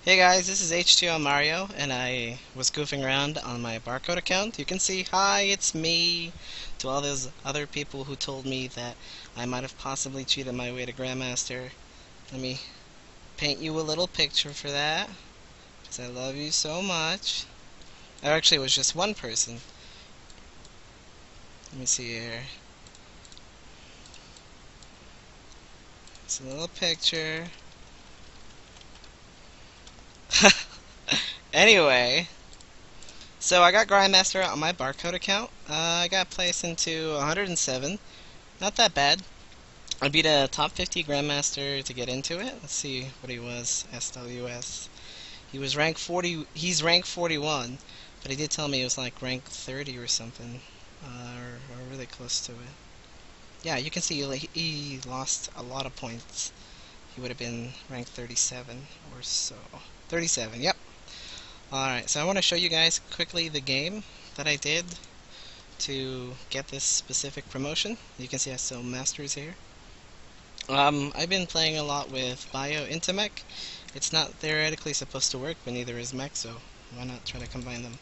Hey guys, this is HTOMario, and I was goofing around on my barcode account. You can see, hi, it's me, to all those other people who told me that I might have possibly cheated my way to Grandmaster. Let me paint you a little picture for that, because I love you so much. Actually, it was just one person. Let me see here. It's a little picture. Anyway, so I got Grandmaster on my barcode account. I got placed into 107. Not that bad. I beat a top 50 Grandmaster to get into it. Let's see what he was. SWS. He was rank 40. He's rank 41, but he did tell me he was like rank 30 or something, or really close to it. Yeah, you can see he lost a lot of points. He would have been rank 37 or so. 37. Yep. All right. So I want to show you guys quickly the game that I did to get this specific promotion. You can see I still masters here. I've been playing a lot with Bio into Mech. It's not theoretically supposed to work, but neither is Mech, so why not try to combine them?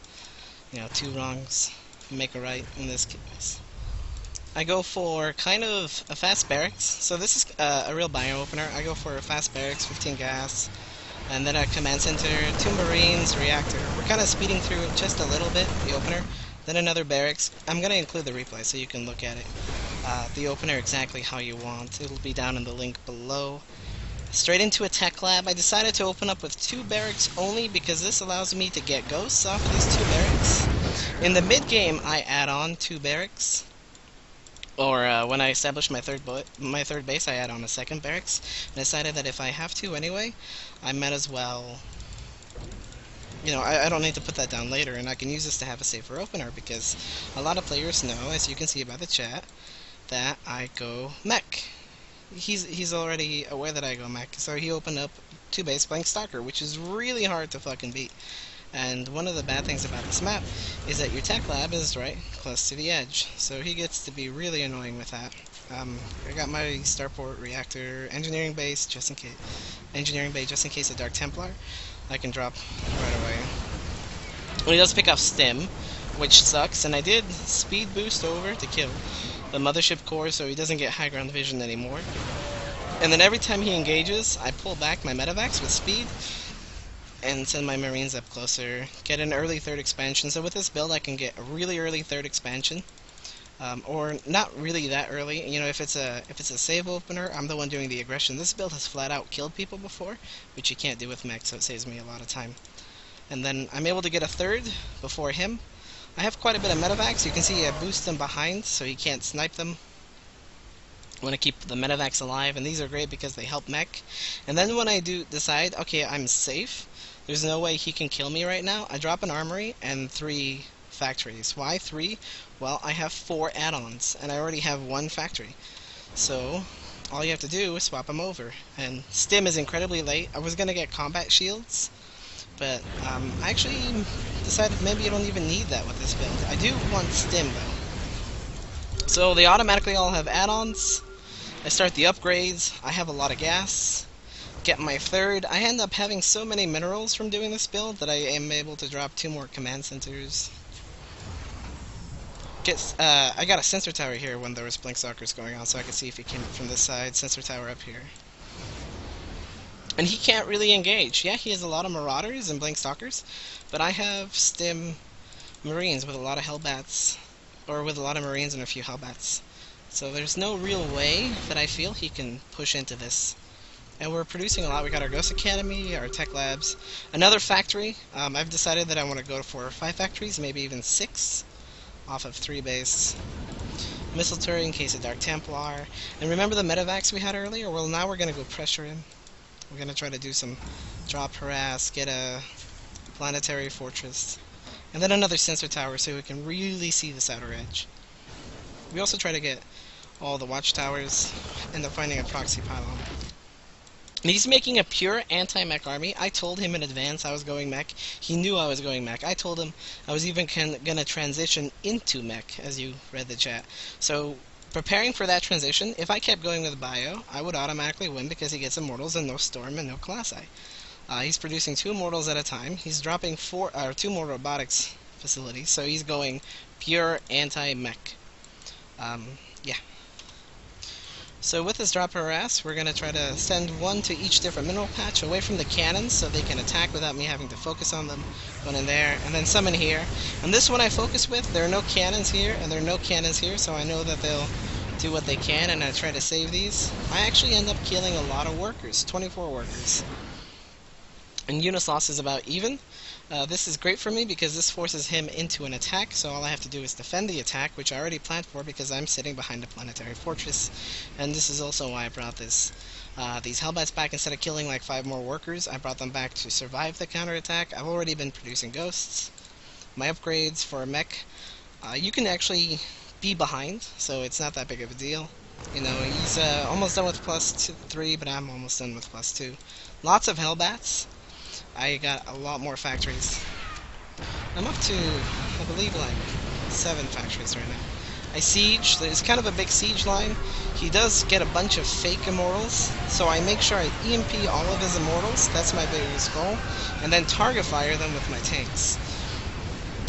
You know, two wrongs make a right in this case. I go for kind of a fast barracks. So this is a real bio opener. I go for a fast barracks, 15 gas, and then a command center, 2 marines, reactor. We're kind of speeding through it just a little bit, the opener. Then another barracks. I'm going to include the replay so you can look at it. The opener exactly how you want. It'll be down in the link below. Straight into a tech lab. I decided to open up with 2 barracks only because this allows me to get ghosts off these 2 barracks. In the mid game, I add on 2 barracks. Or when I establish my third base, I add on a second barracks. I decided that if I have to anyway, I might as well. You know, I don't need to put that down later, and I can use this to have a safer opener because a lot of players know, as you can see by the chat, that I go mech. He's already aware that I go mech, so he opened up 2 base playing Stalker, which is really hard to fucking beat. And one of the bad things about this map is that your tech lab is right close to the edge, so he gets to be really annoying with that. I got my starport reactor engineering base just in case a Dark Templar I can drop right away. Well, he does pick up stim, which sucks, and I did speed boost over to kill the mothership core so he doesn't get high ground vision anymore. And then every time he engages, I pull back my medevacs with speed and send my marines up closer, get an early 3rd expansion. So with this build I can get a really early 3rd expansion. Or not really that early. You know, if it's a save opener, I'm the one doing the aggression. This build has flat out killed people before, which you can't do with mech, so it saves me a lot of time. And then I'm able to get a 3rd before him. I have quite a bit of medevacs. You can see I boost them behind so he can't snipe them. I want to keep the medevacs alive, and these are great because they help mech. And then when I do decide, okay, I'm safe, there's no way he can kill me right now, I drop an armory and 3 factories. Why 3? Well, I have 4 add-ons, and I already have 1 factory. So, all you have to do is swap them over. And stim is incredibly late. I was going to get combat shields, but I actually decided maybe you don't even need that with this build. I do want stim, though. So they automatically all have add-ons. I start the upgrades. I have a lot of gas. Get my 3rd. I end up having so many minerals from doing this build that I am able to drop 2 more command centers. I got a sensor tower here when there was blink stalkers going on, so I could see if he came from this side. Sensor tower up here. And he can't really engage. Yeah, he has a lot of marauders and blink stalkers, but I have stim marines with a lot of hellbats, or with a lot of marines and a few hellbats. So there's no real way that I feel he can push into this. And we're producing a lot. We got our Ghost Academy, our tech labs, another factory. I've decided that I want to go for 5 factories, maybe even 6, off of 3 base. Missile turret in case of Dark Templar. And remember the medevacs we had earlier? Well, now we're going to go pressure him. We're going to try to do some drop harass, get a planetary fortress, and then another sensor tower so we can really see this outer edge. We also try to get all the watchtowers, end up finding a proxy pylon. And he's making a pure anti-mech army. I told him in advance I was going mech. He knew I was going mech. I told him I was even going to transition into mech, as you read the chat. So, preparing for that transition, if I kept going with bio, I would automatically win because he gets immortals and no storm and no colossi. He's producing 2 immortals at a time. He's dropping 2 more robotics facilities, so he's going pure anti-mech. Yeah. So with this drop harass, we're going to try to send one to each different mineral patch away from the cannons so they can attack without me having to focus on them. One in there, and then some in here. And this one I focus with, there are no cannons here, and there are no cannons here, so I know that they'll do what they can, and I try to save these. I actually end up killing a lot of workers, 24 workers. And units loss is about even. This is great for me because this forces him into an attack, so all I have to do is defend the attack, which I already planned for because I'm sitting behind a planetary fortress. And this is also why I brought these Hellbats back. Instead of killing like 5 more workers, I brought them back to survive the counterattack. I've already been producing ghosts. My upgrades for a mech, you can actually be behind, so it's not that big of a deal. You know, he's almost done with +3, but I'm almost done with +2. Lots of Hellbats. I got a lot more factories. I'm up to, I believe, like 7 factories right now. I siege. There's kind of a big siege line. He does get a bunch of fake immortals, so I make sure I EMP all of his immortals. That's my biggest goal. And then target fire them with my tanks.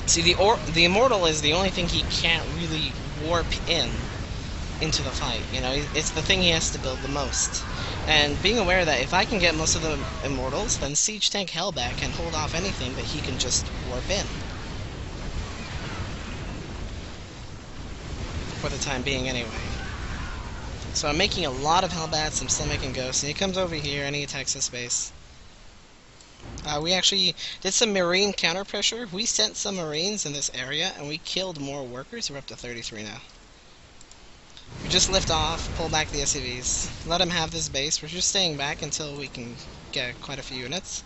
See, the immortal is the only thing he can't really warp into the fight. You know, it's the thing he has to build the most. And being aware that if I can get most of the immortals, then Siege Tank Hellbat can hold off anything that he can just warp in. For the time being, anyway. So I'm making a lot of Hellbats, I'm still making Ghosts, and he comes over here and he attacks this base. We actually did some Marine counter pressure. We sent some Marines in this area, and we killed more workers. We're up to 33 now. We just lift off, pull back the SCVs, let them have this base. We're just staying back until we can get quite a few units.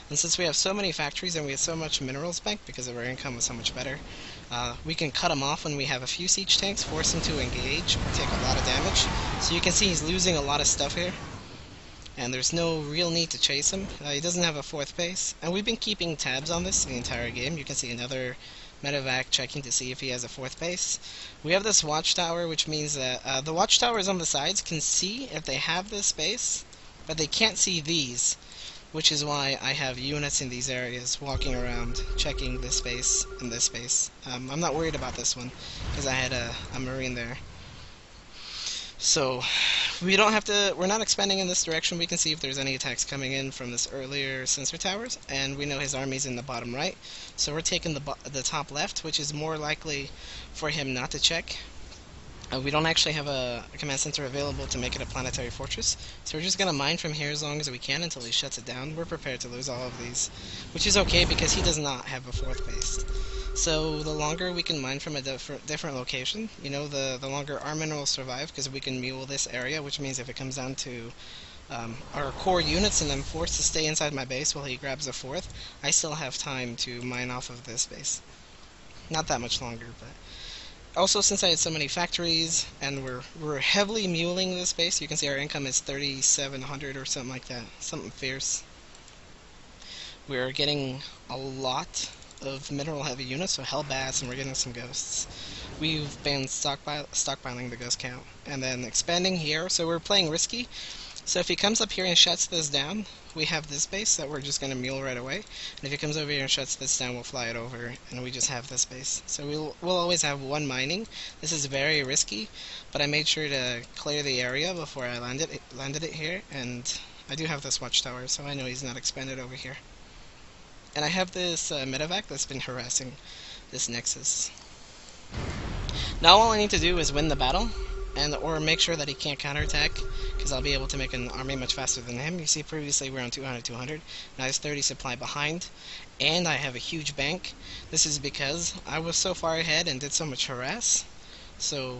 And since we have so many factories and we have so much minerals banked because of our income was so much better, we can cut them off when we have a few siege tanks, force them to engage, take a lot of damage. So you can see he's losing a lot of stuff here. And there's no real need to chase him. He doesn't have a 4th base. And we've been keeping tabs on this the entire game. You can see another medevac checking to see if he has a 4th base. We have this watchtower, which means that the watchtowers on the sides can see if they have this base, but they can't see these, which is why I have units in these areas walking around checking this base and this base. I'm not worried about this one because I had a Marine there. So we don't have to, we're not expanding in this direction. We can see if there's any attacks coming in from this earlier sensor towers, and we know his army's in the bottom right. So we're taking the top left, which is more likely for him not to check. We don't actually have a command center available to make it a planetary fortress, so we're just going to mine from here as long as we can until he shuts it down. We're prepared to lose all of these, which is okay because he does not have a 4th base. So the longer we can mine from a different location, you know, the longer our minerals survive, because we can mule this area, which means if it comes down to our core units and I'm forced to stay inside my base while he grabs a 4th, I still have time to mine off of this base. Not that much longer, but also since I had so many factories and we're heavily muling this base, you can see our income is 3,700 or something like that, something fierce. We're getting a lot of mineral heavy units, so Hellbats, and we're getting some Ghosts. We've been stockpiling the Ghost count and then expanding here, so we're playing risky. So if he comes up here and shuts this down, we have this base that we're just going to mule right away. And if he comes over here and shuts this down, we'll fly it over, and we just have this base. So we'll always have one mining. This is very risky, but I made sure to clear the area before I landed it here, and I do have this watchtower, so I know he's not expanded over here. And I have this medevac that's been harassing this nexus. Now all I need to do is win the battle, or make sure that he can't counterattack, because I'll be able to make an army much faster than him. You see previously we're on 200, now he's 30 supply behind, and I have a huge bank. This is because I was so far ahead and did so much harass, so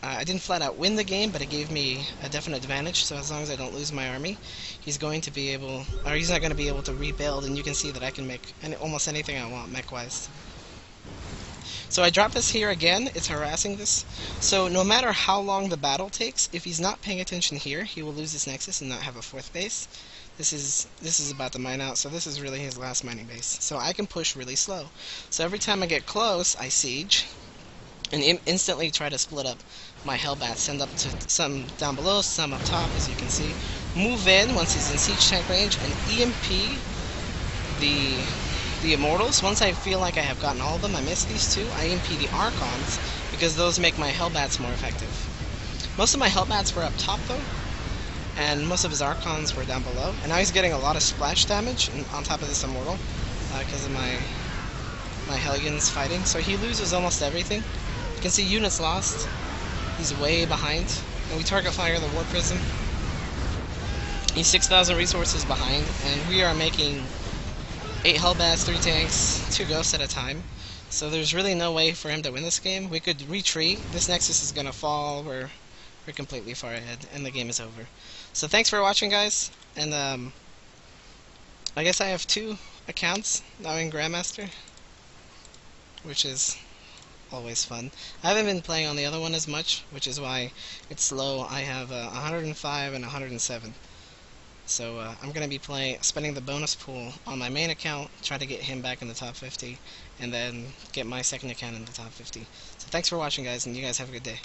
I didn't flat out win the game, but it gave me a definite advantage. So as long as I don't lose my army, he's not going to be able to rebuild, and you can see that I can make almost anything I want mech-wise. So I drop this here again, it's harassing this. So no matter how long the battle takes, if he's not paying attention here, he will lose this nexus and not have a 4th base. This is about to mine out, so this is really his last mining base. So I can push really slow. So every time I get close, I siege, and instantly try to split up my Hellbats, send up to some down below, some up top, as you can see. move in once he's in siege tank range, and EMP the Immortals. Once I feel like I have gotten all of them, I missed these two, I EMP the Archons, because those make my Hellbats more effective. Most of my Hellbats were up top though, and most of his Archons were down below, and now he's getting a lot of splash damage on top of this Immortal, because of my Hellions fighting, so he loses almost everything. You can see units lost, he's way behind, and we target fire the War Prism. He's 6,000 resources behind, and we are making 8 Hellbats, 3 tanks, 2 Ghosts at a time. So there's really no way for him to win this game. We could retreat, this Nexus is gonna fall, we're completely far ahead, and the game is over. So thanks for watching, guys, and I guess I have 2 accounts now in Grandmaster, which is always fun. I haven't been playing on the other one as much, which is why it's slow. I have 105 and 107. So I'm going to be spending the bonus pool on my main account, try to get him back in the top 50, and then get my second account in the top 50. So thanks for watching, guys, and you guys have a good day.